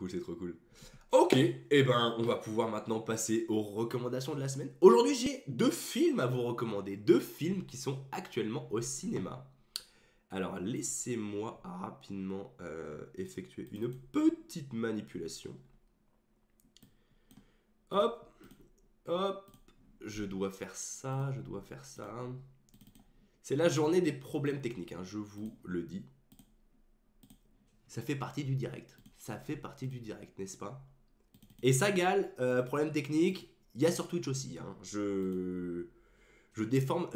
cool, c'est trop cool. Ok, et ben on va pouvoir maintenant passer aux recommandations de la semaine. Aujourd'hui j'ai deux films à vous recommander, deux films qui sont actuellement au cinéma. Alors laissez-moi rapidement effectuer une petite manipulation. Hop, hop, je dois faire ça, je dois faire ça. C'est la journée des problèmes techniques, hein, je vous le dis. Ça fait partie du direct. Ça fait partie du direct, n'est-ce pas? Et ça, Gal, problème technique, il y a sur Twitch aussi. Hein. Je déforme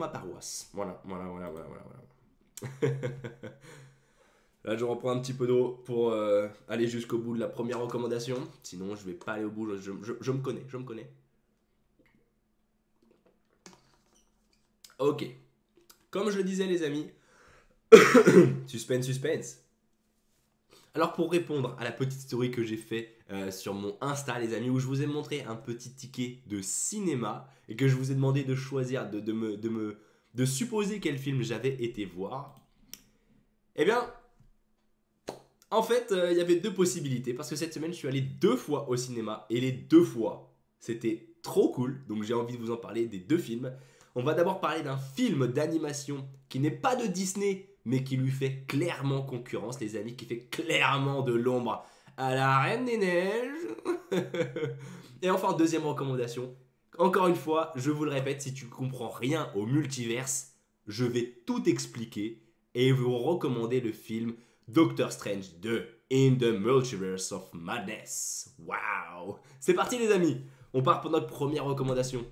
ma paroisse. Voilà, voilà, voilà, voilà, voilà. Voilà. Là, je reprends un petit peu d'eau pour aller jusqu'au bout de la première recommandation. Sinon, je vais pas aller au bout. Je me connais, je me connais. Ok. Comme je le disais, les amis, suspense, suspense. Alors pour répondre à la petite story que j'ai fait sur mon Insta les amis où je vous ai montré un petit ticket de cinéma et que je vous ai demandé de choisir, de supposer quel film j'avais été voir. Eh bien, en fait, il y avait deux possibilités parce que cette semaine je suis allé deux fois au cinéma et les deux fois c'était trop cool. Donc j'ai envie de vous en parler des deux films. On va d'abord parler d'un film d'animation qui n'est pas de Disney mais qui lui fait clairement concurrence, les amis, qui fait clairement de l'ombre à la Reine des Neiges. Et enfin, deuxième recommandation, encore une fois, je vous le répète, si tu comprends rien au multiverse, je vais tout expliquer et vous recommander le film Doctor Strange 2 In the Multiverse of Madness. Waouh! C'est parti les amis, on part pour notre première recommandation.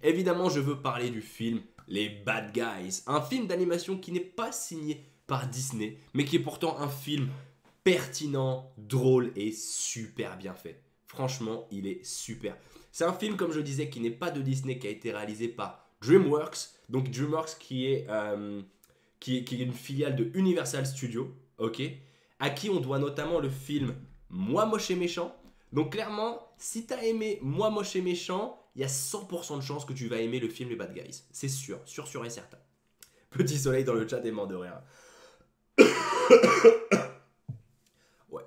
Évidemment, je veux parler du film Les Bad Guys, un film d'animation qui n'est pas signé par Disney, mais qui est pourtant un film pertinent, drôle et super bien fait. Franchement, il est super. C'est un film, comme je disais, qui n'est pas de Disney, qui a été réalisé par DreamWorks. Donc DreamWorks qui est une filiale de Universal Studios, ok, à qui on doit notamment le film Moi Moche et Méchant. Donc clairement, si t'as aimé Moi Moche et Méchant, il y a 100% de chances que tu vas aimer le film Les Bad Guys. C'est sûr, sûr, sûr et certain. Petit soleil dans le chat est mort de rire. Ouais.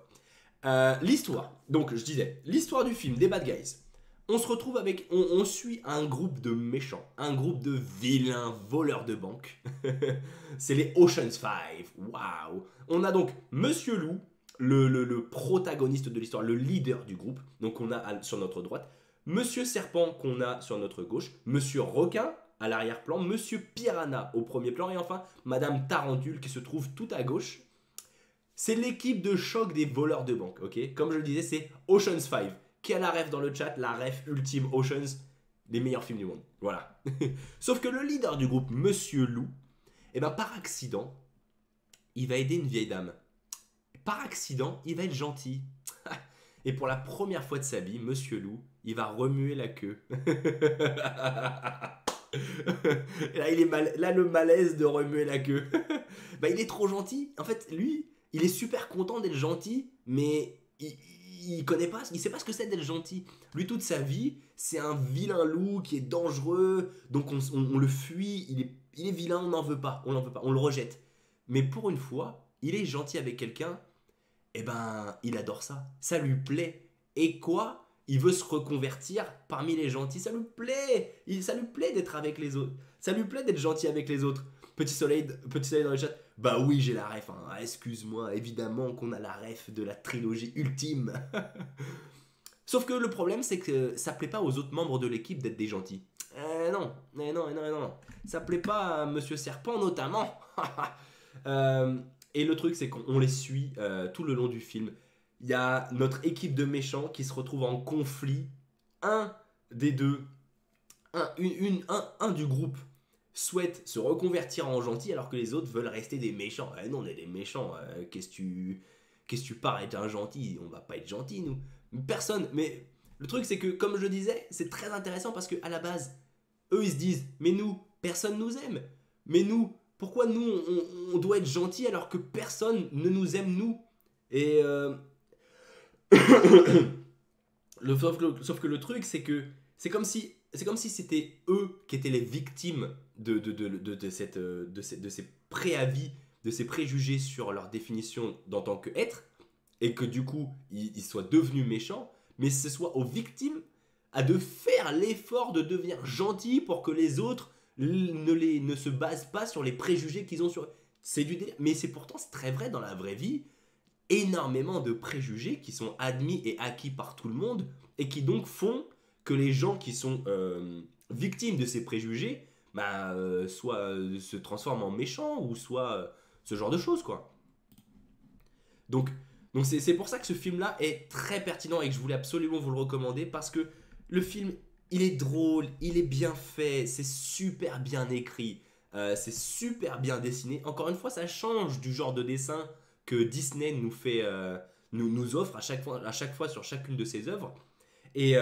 L'histoire. Donc je disais, l'histoire du film des Bad Guys. On se retrouve avec, on suit un groupe de méchants, un groupe de vilains voleurs de banque. C'est les Ocean's 5. Waouh. On a donc Monsieur Loup, le protagoniste de l'histoire, le leader du groupe. Donc on a sur notre droite Monsieur Serpent qu'on a sur notre gauche, Monsieur Requin à l'arrière-plan, Monsieur Piranha au premier plan et enfin Madame Tarentule qui se trouve tout à gauche. C'est l'équipe de choc des voleurs de banque, ok? Comme je le disais, c'est Ocean's 5. Qui a la ref dans le chat? La ref ultime Ocean's, les meilleurs films du monde. Voilà. Sauf que le leader du groupe, Monsieur Loup, eh ben par accident, il va aider une vieille dame. Par accident, il va être gentil. Et pour la première fois de sa vie, Monsieur Loup, il va remuer la queue. Là, là, le malaise de remuer la queue. Bah, il est trop gentil. En fait, lui, il est super content d'être gentil, mais il connaît pas, il sait pas ce que c'est d'être gentil. Lui, toute sa vie, c'est un vilain loup qui est dangereux, donc on le fuit. Il est vilain, on n'en veut pas, on l'en veut pas, on le rejette. Mais pour une fois, il est gentil avec quelqu'un. Eh ben, il adore ça. Ça lui plaît. Et quoi? Il veut se reconvertir parmi les gentils. Ça lui plaît. Ça lui plaît d'être avec les autres. Ça lui plaît d'être gentil avec les autres. Petit soleil dans le chat. Bah oui, j'ai la ref. Hein. Ah, excuse-moi, évidemment qu'on a la ref de la trilogie ultime. Sauf que le problème, c'est que ça plaît pas aux autres membres de l'équipe d'être des gentils. Non, non. Ça plaît pas à Monsieur Serpent notamment. Et le truc, c'est qu'on les suit tout le long du film. Il y a notre équipe de méchants qui se retrouve en conflit. Un des deux, un du groupe souhaite se reconvertir en gentil alors que les autres veulent rester des méchants. Non, on est des méchants. Qu'est-ce que tu pars être un gentil? On va pas être gentil, nous. Personne. Mais le truc, c'est que, comme je le disais, c'est très intéressant parce qu'à la base, eux, ils se disent, mais nous, personne nous aime. Mais nous, pourquoi nous, on doit être gentil alors que personne ne nous aime, nous? Et sauf que le truc, c'est que c'est comme si c'était eux qui étaient les victimes de ces préavis, de ces préjugés sur leur définition d'en tant qu'être. et que du coup, ils soient devenus méchants, mais ce soit aux victimes à de faire l'effort de devenir gentils pour que les autres ne se basent pas sur les préjugés qu'ils ont sur eux. C'est du délire. Mais c'est pourtant c'est très vrai dans la vraie vie. Énormément de préjugés qui sont admis et acquis par tout le monde et qui donc font que les gens qui sont victimes de ces préjugés soit se transforment en méchants ou soit ce genre de choses quoi. Donc c'est pour ça que ce film-là est très pertinent et que je voulais absolument vous le recommander parce que le film, il est drôle, il est bien fait, c'est super bien écrit, c'est super bien dessiné. Encore une fois, ça change du genre de dessin que Disney nous fait, nous offre à chaque fois sur chacune de ses œuvres. Et,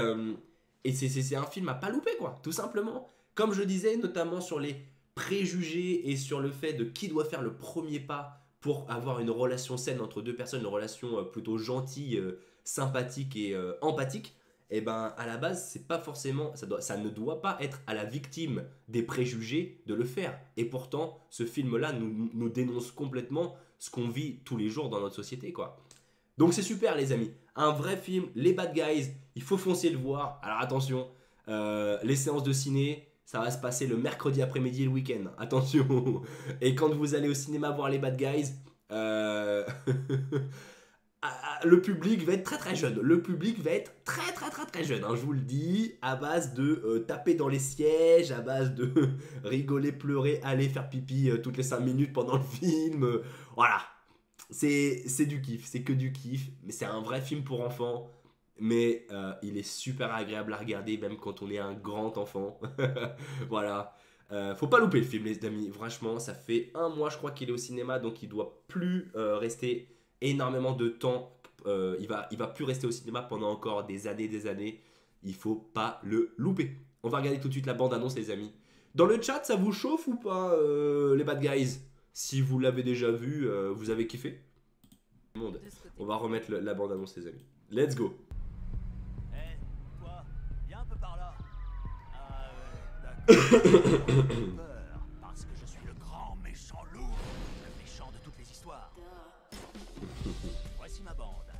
c'est un film à pas louper, quoi, tout simplement. Comme je disais, notamment sur les préjugés et sur le fait de qui doit faire le premier pas pour avoir une relation saine entre deux personnes, une relation plutôt gentille, sympathique et empathique, et ben à la base, c'est pas forcément, ça ne doit pas être à la victime des préjugés de le faire. Et pourtant, ce film-là nous dénonce complètement ce qu'on vit tous les jours dans notre société, quoi. Donc c'est super les amis, un vrai film, les Bad Guys, il faut foncer le voir. Alors attention, les séances de ciné, ça va se passer le mercredi après-midi et le week-end, attention. Et quand vous allez au cinéma voir les Bad Guys, le public va être très très jeune. Le public va être très très très très jeune, hein, je vous le dis, à base de taper dans les sièges, à base de rigoler, pleurer, aller faire pipi toutes les 5 minutes pendant le film. Voilà. C'est du kiff, c'est que du kiff, mais c'est un vrai film pour enfants, mais il est super agréable à regarder même quand on est un grand enfant. Voilà. Faut pas louper le film les amis, franchement ça fait un mois je crois qu'il est au cinéma donc il doit plus rester énormément de temps, il va plus rester au cinéma pendant encore des années, il faut pas le louper. On va regarder tout de suite la bande annonce les amis. Dans le chat ça vous chauffe ou pas les Bad Guys? Si vous l'avez déjà vu, vous avez kiffé? On va remettre la bande annonce les amis. Let's go. Hey, toi, viens un peu par là. Ah ouais, d'accord. Peur, parce que je suis le grand méchant loup, le méchant de toutes les histoires. Voici ma bande.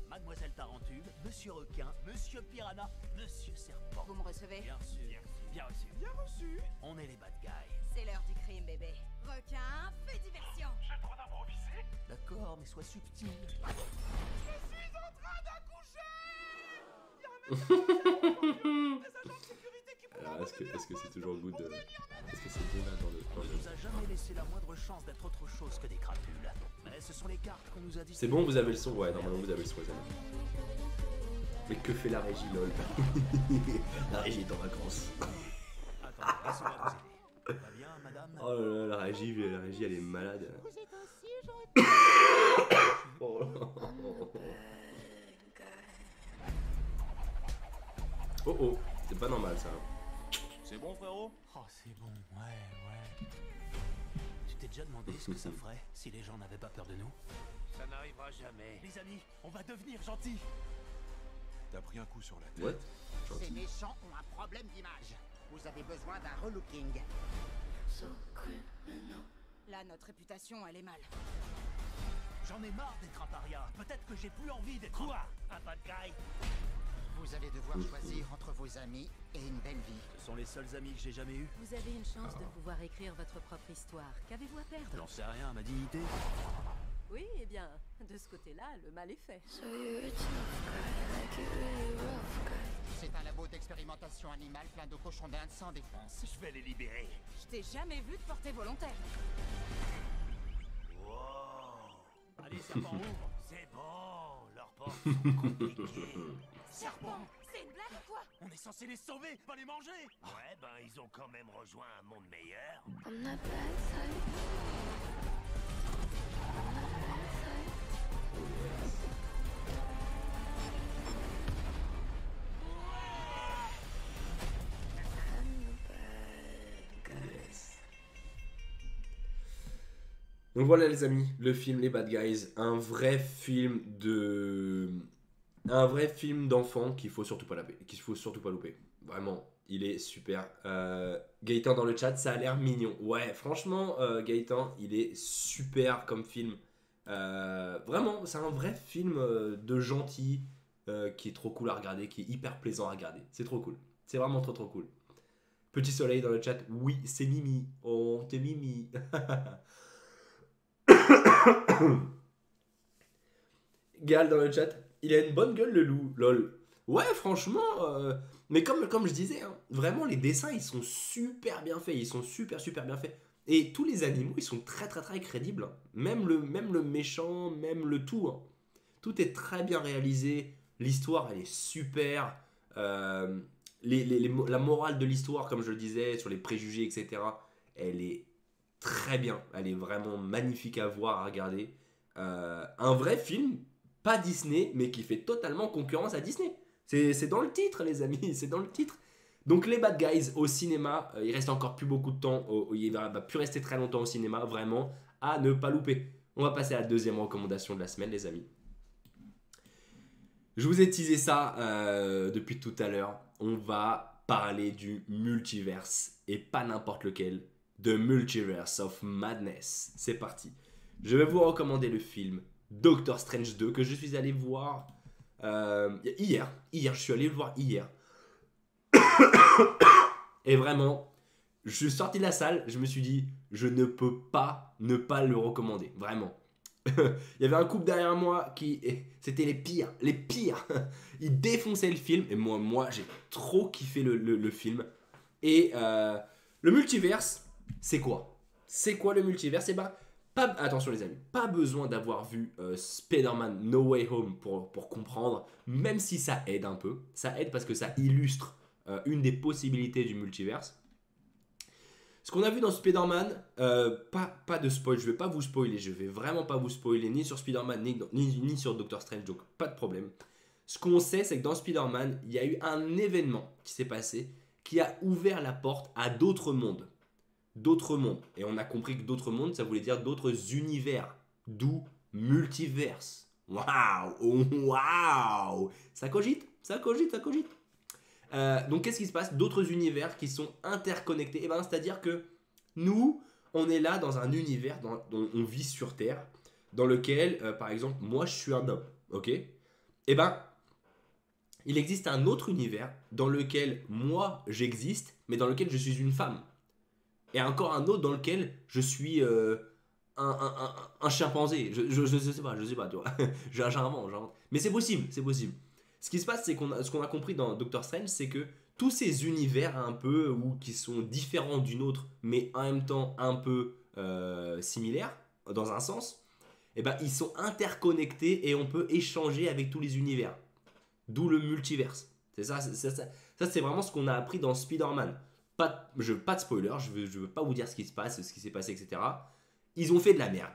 Mademoiselle Tarentule, Monsieur Requin, Monsieur Piranha, Monsieur Serpent. Vous me recevez? Bien sûr, bien reçu. Bien reçu. On est les bad guys. C'est l'heure du crime, bébé. Requin, fais diversion. J'ai le droit d'improviser? D'accord, mais sois subtil. Je suis en train d'accoucher. Des agents de sécurité qui pourraient. Alors est-ce que c'est toujours good est-ce que c'est bon là dans On ne nous a jamais laissé la moindre chance d'être autre chose que des crapules. Mais ce sont les cartes qu'on nous a dit. C'est bon, vous avez le son? Ouais, normalement vous avez le son les amis. Mais que fait la régie lol? La régie est en vacances. Attends, laissez-moi vous aider. Va bien, madame? Oh là là, la régie elle est malade. Vous êtes aussi gentil. Oh, oh oh, c'est pas normal ça. C'est bon, frérot? Oh, c'est bon, ouais. Tu t'es déjà demandé ce que ça ferait si les gens n'avaient pas peur de nous? Ça n'arrivera jamais. Les amis, on va devenir gentils. T'as pris un coup sur la tête. What? Ces Gentil. méchants ont un problème d'image. Vous avez besoin d'un relooking. Là, notre réputation, elle est mal. J'en ai marre d'être un paria. Peut-être que j'ai plus envie d'être un bad guy. Vous allez devoir choisir entre vos amis et une belle vie. Ce sont les seuls amis que j'ai jamais eus. Vous avez une chance de pouvoir écrire votre propre histoire. Qu'avez-vous à perdre? J'en sais rien, ma dignité. Oui, eh bien, de ce côté-là, le mal est fait. C'est un labo d'expérimentation animale plein de cochons d'Inde sans défense. Je vais les libérer. Je t'ai jamais vu de porter volontaire. Wow. Allez, serpent, ouvre. C'est bon, leurs portes sont compliquées. Serpent, c'est une blague ou quoi? On est censé les sauver, pas les manger. Ouais, ben ils ont quand même rejoint un monde meilleur. Donc voilà les amis, le film Les Bad Guys, un vrai film d'enfant qu'il faut surtout pas louper. Vraiment, il est super. Gaëtan dans le chat, ça a l'air mignon. Ouais, franchement, Gaëtan, il est super comme film. Vraiment, c'est un vrai film de gentil qui est trop cool à regarder, qui est hyper plaisant à regarder. C'est trop cool. C'est vraiment trop trop cool. Petit Soleil dans le chat, oui, c'est Mimi. Oh, t'es Mimi. Gal dans le chat, il a une bonne gueule le loup, lol. Ouais, franchement, mais comme je disais, hein, vraiment les dessins ils sont super bien faits, ils sont super bien faits. Et tous les animaux ils sont très crédibles, hein. Même le méchant, même le tout. Hein. Tout est très bien réalisé, l'histoire elle est super. La morale de l'histoire, comme je le disais, sur les préjugés, etc., elle est très bien. Elle est vraiment magnifique à voir, à regarder. Un vrai film, pas Disney, mais qui fait totalement concurrence à Disney. C'est dans le titre, les amis, c'est dans le titre. Donc les Bad Guys au cinéma, il reste encore plus beaucoup de temps, il va plus rester très longtemps au cinéma, vraiment, à ne pas louper. On va passer à la deuxième recommandation de la semaine, les amis. Je vous ai teasé ça depuis tout à l'heure. On va parler du multiverse, et pas n'importe lequel, The Multiverse of Madness. C'est parti. Je vais vous recommander le film Doctor Strange 2 que je suis allé voir hier. Je suis allé le voir hier. Et vraiment, je suis sorti de la salle, je me suis dit, je ne peux pas ne pas le recommander. Vraiment. Il y avait un couple derrière moi qui... C'était les pires. Ils défonçaient le film. Et moi j'ai trop kiffé le film. Et le multiverse, c'est quoi? C'est quoi le multiverse? Et bah, attention les amis, pas besoin d'avoir vu Spider-Man No Way Home pour comprendre, même si ça aide un peu. Ça aide parce que ça illustre une des possibilités du multiverse. Ce qu'on a vu dans Spider-Man, pas de spoil, je vais pas vous spoiler, je vais vraiment pas vous spoiler ni sur Spider-Man ni sur Doctor Strange, donc pas de problème. Ce qu'on sait, c'est que dans Spider-Man, il y a eu un événement qui s'est passé qui a ouvert la porte à d'autres mondes. D'autres mondes. Et on a compris que d'autres mondes, ça voulait dire d'autres univers. D'où multiverse. Waouh. Ça cogite. Donc qu'est-ce qui se passe? D'autres univers qui sont interconnectés. C'est-à-dire que nous, on est là dans un univers dont on vit sur Terre, dans lequel, par exemple, moi je suis un homme, ok? Il existe un autre univers dans lequel moi j'existe, mais dans lequel je suis une femme. Et encore un autre dans lequel je suis un chimpanzé. Je sais pas, tu vois. J'invente. Mais c'est possible. Ce qui se passe, c'est ce qu'on a compris dans Doctor Strange, c'est que tous ces univers un peu, ou qui sont différents d'une autre, mais en même temps un peu similaires, dans un sens, ils sont interconnectés et on peut échanger avec tous les univers. D'où le multiverse. C'est ça, c'est vraiment ce qu'on a appris dans Spider-Man. Pas de spoiler, je veux pas vous dire ce qui se passe, ce qui s'est passé, etc. Ils ont fait de la merde.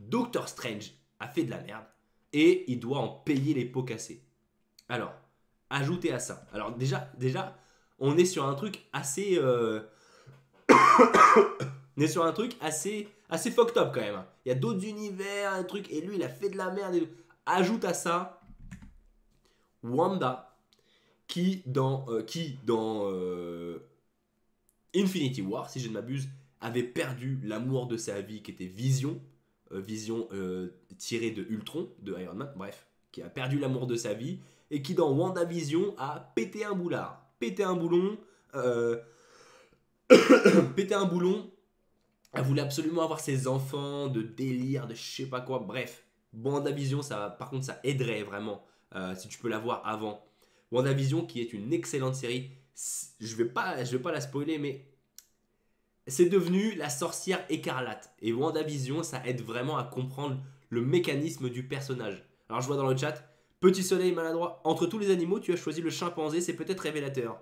Doctor Strange a fait de la merde et il doit en payer les pots cassés. Alors, ajoutez à ça. Alors déjà, on est sur un truc assez... on est sur un truc assez fucked up quand même. Il y a d'autres univers, un truc, et lui il a fait de la merde. Ajoute à ça Wanda qui dans Infinity War, si je ne m'abuse, avait perdu l'amour de sa vie qui était Vision, tiré de Ultron, de Iron Man, bref, qui a perdu l'amour de sa vie, et qui dans WandaVision a pété un boulard, pété un boulon, elle voulait absolument avoir ses enfants, de délire, de je sais pas quoi, bref. WandaVision, par contre, ça aiderait vraiment, si tu peux la voir avant. WandaVision, qui est une excellente série. Je vais pas la spoiler, mais c'est devenu la sorcière écarlate. Et WandaVision, ça aide vraiment à comprendre le mécanisme du personnage. Alors je vois dans le chat, Petit Soleil maladroit, entre tous les animaux, tu as choisi le chimpanzé, c'est peut-être révélateur.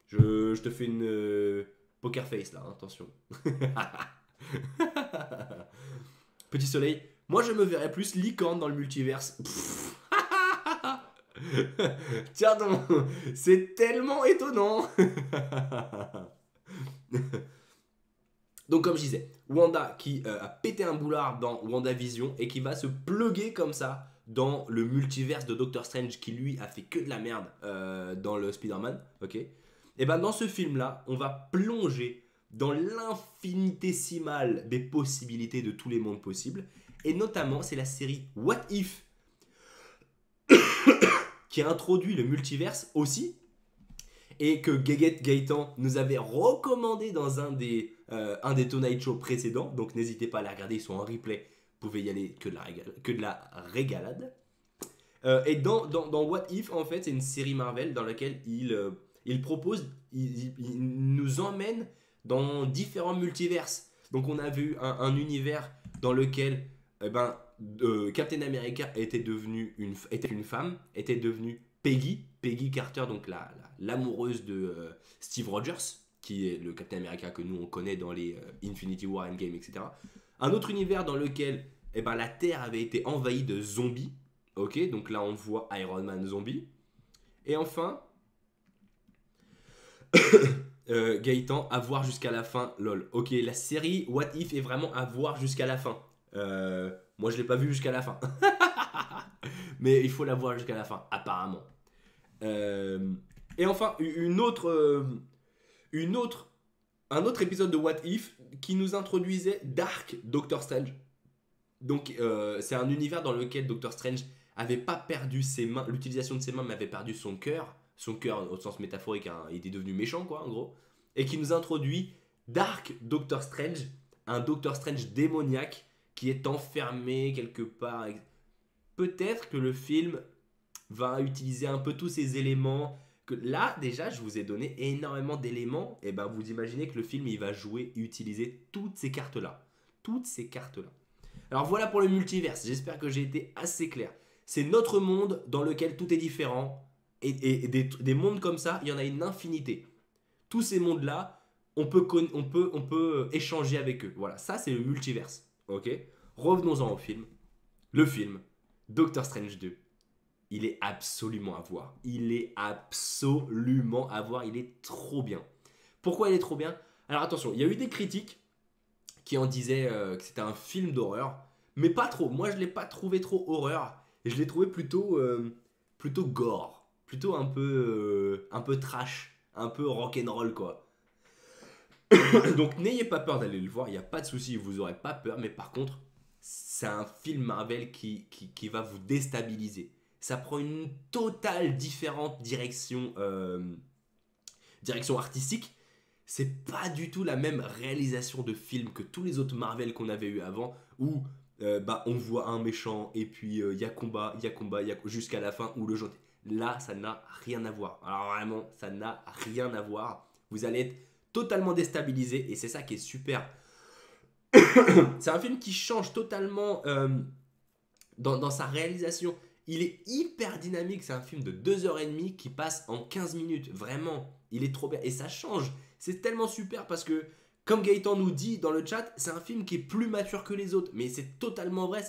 Je te fais une poker face là, hein, attention. Petit Soleil, moi je me verrais plus licorne dans le multiverse. Tiens donc, c'est tellement étonnant. Donc comme je disais, Wanda qui a pété un boulard dans WandaVision et qui va se plugger comme ça dans le multiverse de Doctor Strange qui lui a fait que de la merde dans le Spider-Man, ok. Et dans ce film là, on va plonger dans l'infinitésimale des possibilités de tous les mondes possibles. Et notamment, c'est la série What If qui a introduit le multiverse aussi. Et que Guéguette Gaëtan nous avait recommandé dans un des Tonight Show précédents. Donc n'hésitez pas à les regarder, ils sont en replay. Vous pouvez y aller que de la régalade. Et dans What If, en fait, c'est une série Marvel dans laquelle il propose, il nous emmène dans différents multiverses. Donc on a vu un univers dans lequel Captain America était une femme, était devenue Peggy Carter, donc l'amoureuse de Steve Rogers, qui est le Captain America que nous on connaît dans les Infinity War, Endgame, etc. Un autre univers dans lequel la Terre avait été envahie de zombies. Ok, donc là on voit Iron Man zombie. Et enfin, Gaëtan, à voir jusqu'à la fin, lol. Ok, la série What If est vraiment à voir jusqu'à la fin. Moi je l'ai pas vu jusqu'à la fin. Mais il faut la voir jusqu'à la fin, apparemment. Et enfin, un autre épisode de What If qui nous introduisait Dark Doctor Strange. Donc c'est un univers dans lequel Doctor Strange avait pas perdu ses mains, l'utilisation de ses mains, mais avait perdu son cœur au sens métaphorique, hein, il était devenu méchant quoi en gros, et qui nous introduit Dark Doctor Strange, un Doctor Strange démoniaque qui est enfermé quelque part. Peut-être que le film va utiliser un peu tous ces éléments. Que là, déjà, je vous ai donné énormément d'éléments. Et vous imaginez que le film, il va jouer et utiliser toutes ces cartes-là. Toutes ces cartes-là. Alors voilà pour le multiverse. J'espère que j'ai été assez clair. C'est notre monde dans lequel tout est différent. Et des mondes comme ça, il y en a une infinité. Tous ces mondes-là, on peut échanger avec eux. Voilà, ça c'est le multiverse. Ok ? Revenons-en au film. Le film Doctor Strange 2. Il est absolument à voir. Il est absolument à voir. Il est trop bien. Pourquoi il est trop bien ? Alors attention, il y a eu des critiques qui en disaient que c'était un film d'horreur. Mais pas trop. Moi, je ne l'ai pas trouvé trop horreur. Et je l'ai trouvé plutôt gore. Plutôt un peu trash. Un peu rock'n'roll, quoi. Donc, n'ayez pas peur d'aller le voir. Il n'y a pas de souci, vous n'aurez pas peur. Mais par contre, c'est un film Marvel qui va vous déstabiliser. Ça prend une totale différente direction artistique. C'est pas du tout la même réalisation de film que tous les autres Marvel qu'on avait eu avant, où on voit un méchant et puis il y a combat, jusqu'à la fin où le jeu. Là, ça n'a rien à voir. Alors vraiment, ça n'a rien à voir. Vous allez être totalement déstabilisé et c'est ça qui est super. C'est un film qui change totalement dans sa réalisation. Il est hyper dynamique, c'est un film de 2h30 qui passe en 15 minutes, vraiment, il est trop bien, et ça change, c'est tellement super parce que, comme Gaëtan nous dit dans le chat, c'est un film qui est plus mature que les autres, mais c'est totalement vrai,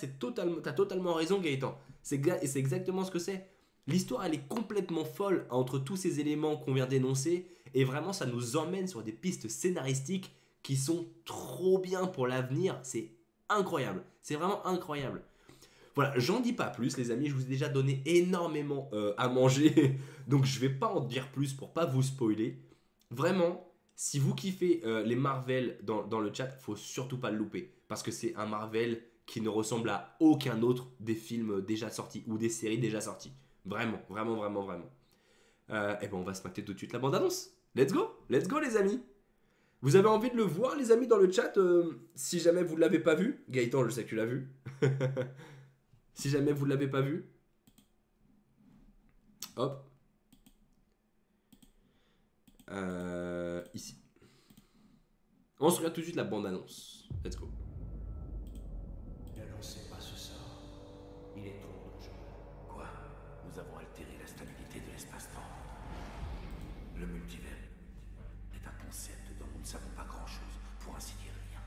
t'as totalement raison Gaëtan, c'est exactement ce que c'est. L'histoire elle est complètement folle entre tous ces éléments qu'on vient d'énoncer, et vraiment ça nous emmène sur des pistes scénaristiques qui sont trop bien pour l'avenir, c'est incroyable, c'est vraiment incroyable. Voilà, j'en dis pas plus les amis, je vous ai déjà donné énormément à manger, donc je vais pas en dire plus pour pas vous spoiler. Vraiment, si vous kiffez les Marvel dans le chat, faut surtout pas le louper, parce que c'est un Marvel qui ne ressemble à aucun autre des films déjà sortis ou des séries déjà sorties. Vraiment, vraiment, vraiment, vraiment. On va se mater tout de suite la bande-annonce. Let's go les amis. Vous avez envie de le voir les amis dans le chat, si jamais vous ne l'avez pas vu. Gaëtan, je sais que tu l'as vu. Si jamais vous ne l'avez pas vu. Hop. Ici. On se regarde tout de suite la bande-annonce. Let's go. Ne lancez pas ce sort. Il est trop dangereux. Quoi ? Nous avons altéré la stabilité de l'espace-temps. Le multivers est un concept dont nous ne savons pas grand-chose, pour ainsi dire rien.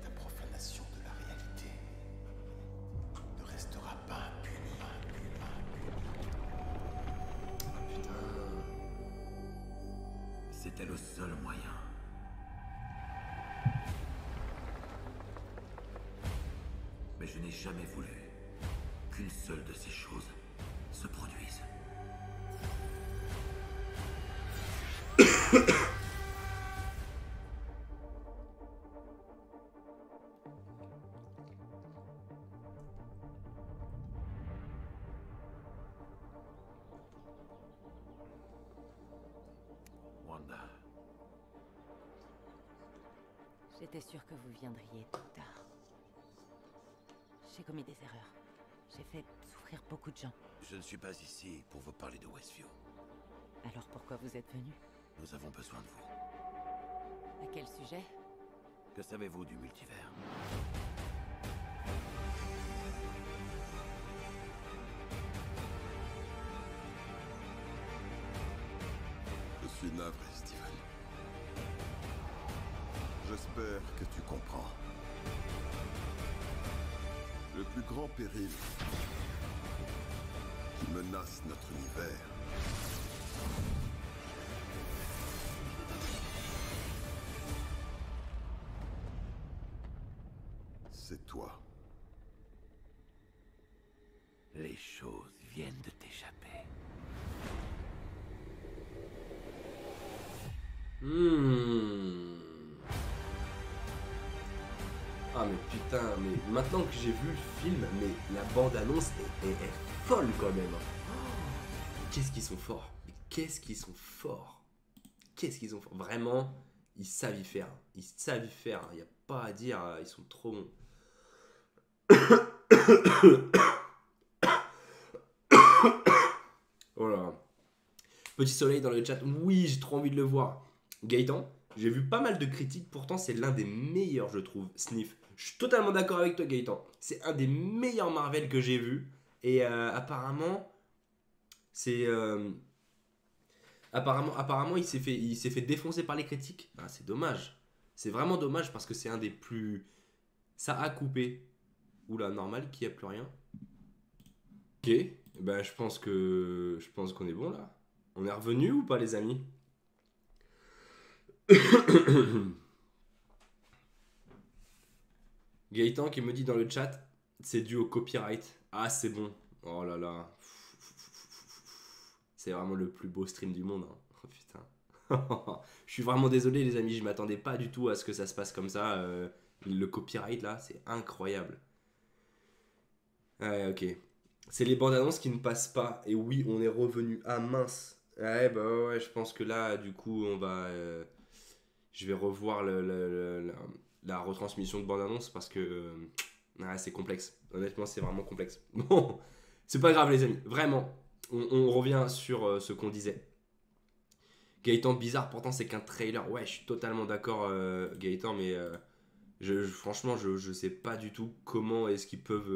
Ta profanation de la réalité ne restera pas impunie. C'était le seul moyen. Mais je n'ai jamais voulu qu'une seule de ces choses se produise. J'étais sûre que vous viendriez tôt ou tard. J'ai commis des erreurs. J'ai fait souffrir beaucoup de gens. Je ne suis pas ici pour vous parler de Westview. Alors pourquoi vous êtes venu? Nous avons besoin de vous. À quel sujet? Que savez-vous du multivers? Je suis navré, Steven. J'espère que tu comprends. Le plus grand péril qui menace notre univers c'est toi. Les choses viennent de t'échapper. Ah mais putain, mais maintenant que j'ai vu le film, mais la bande-annonce est folle quand même. Qu'est-ce qu'ils sont forts. Mais qu'est-ce qu'ils sont forts. Qu'est-ce qu'ils sont forts. Vraiment, ils savent y faire. Ils savent y faire. Il n'y a pas à dire, ils sont trop bons. Voilà. Petit soleil dans le chat. Oui, j'ai trop envie de le voir. Gaëtan, j'ai vu pas mal de critiques. Pourtant, c'est l'un des meilleurs, je trouve. Sniff. Je suis totalement d'accord avec toi, Gaëtan. C'est un des meilleurs Marvel que j'ai vu. Et apparemment, c'est... Apparemment, il s'est fait défoncer par les critiques. Ah, c'est dommage. C'est vraiment dommage parce que c'est un des plus... Ça a coupé. Oula, normal, qu'il n'y a plus rien. Ok, ben, je pense qu'on est bon là. On est revenu ou pas, les amis? Gaëtan qui me dit dans le chat, c'est dû au copyright. Ah, c'est bon. Oh là là. C'est vraiment le plus beau stream du monde. Hein. Oh putain. Je suis vraiment désolé, les amis. Je m'attendais pas du tout à ce que ça se passe comme ça. Le copyright là, c'est incroyable. Ouais, ok. C'est les bandes annonces qui ne passent pas. Et oui, on est revenu. Ah mince. Ouais, bah ouais, je pense que là, du coup, on va. Je vais revoir la retransmission de bande annonce parce que. Ouais, c'est complexe. Honnêtement, c'est vraiment complexe. Bon, c'est pas grave, les amis. Vraiment. On revient sur ce qu'on disait. Gaëtan, bizarre, pourtant, c'est qu'un trailer. Ouais, je suis totalement d'accord, Gaëtan, mais. Franchement, je sais pas du tout comment est-ce qu'ils peuvent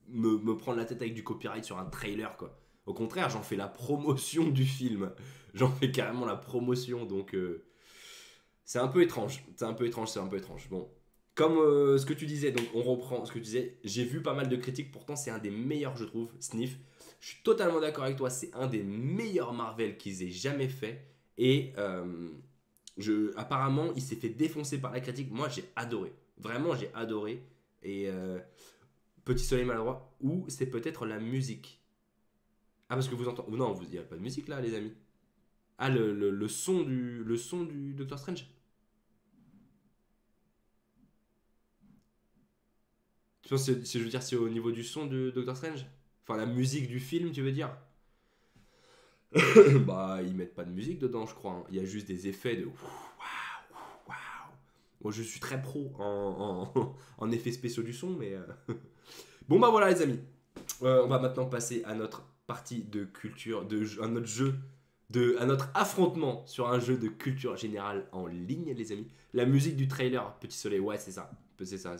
me prendre la tête avec du copyright sur un trailer, quoi. Au contraire, j'en fais la promotion du film. J'en fais carrément la promotion, donc c'est un peu étrange. C'est un peu étrange. Bon, comme ce que tu disais, donc on reprend ce que tu disais. J'ai vu pas mal de critiques, pourtant c'est un des meilleurs, je trouve, Sniff. Je suis totalement d'accord avec toi, c'est un des meilleurs Marvel qu'ils aient jamais fait. Et apparemment, il s'est fait défoncer par la critique. Moi, j'ai adoré. Vraiment, j'ai adoré. Et Petit Soleil Maladroit, ou c'est peut-être la musique. Ah, parce que vous entendez... Non, il n'y a pas de musique là, les amis. Ah, le son du Doctor Strange. Tu penses que je veux dire, c'est au niveau du son de Doctor Strange? Enfin, la musique du film, tu veux dire? Bah, ils mettent pas de musique dedans, je crois. Hein. Il y a juste des effets de... Waouh. Moi, je suis très pro en effets spéciaux du son, mais... Bon, bah voilà, les amis. On va maintenant passer à notre partie de culture, à notre jeu, à notre affrontement sur un jeu de culture générale en ligne, les amis. La musique du trailer, Petit Soleil, ouais, c'est ça. C'est ça.